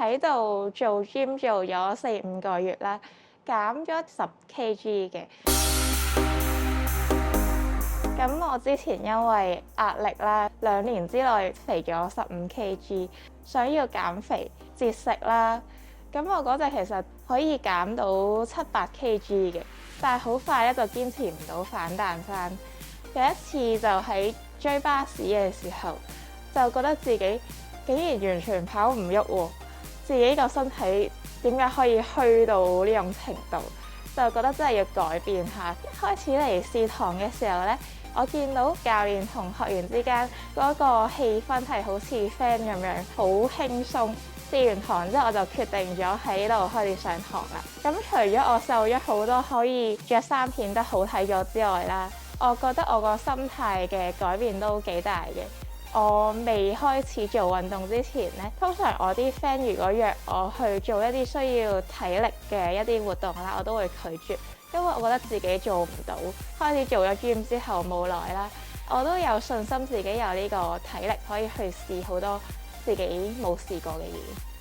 喺度做 gym 做咗4-5個月啦，減咗10kg 嘅。咁我之前因為壓力啦，2年之內肥咗15kg，想要減肥節食啦。咁我嗰陣其實可以減到7-8kg 嘅，但係好快咧就堅持唔到反彈翻。有一次就喺追巴士嘅時候，就覺得自己竟然完全跑唔喐喎，自己個身體點解可以虛到呢種程度？就覺得真係要改變下。一開始嚟試堂嘅時候呢，我見到教練同學員之間嗰個氣氛係好似 friend 咁樣，好輕鬆。試完堂之後，我就決定咗喺度開始上堂啦。咁除咗我瘦咗好多，可以着衫顯得好睇咗之外啦，我覺得我個心態嘅改變都幾大嘅。我未開始做運動之前呢，通常我啲 friend 如果約我去做一啲需要體力嘅一啲活動啦，我都會拒絕，因為我覺得自己做唔到。開始做咗 gym 之後冇耐啦，我都有信心自己有呢個體力可以去試好多自己冇試過嘅嘢。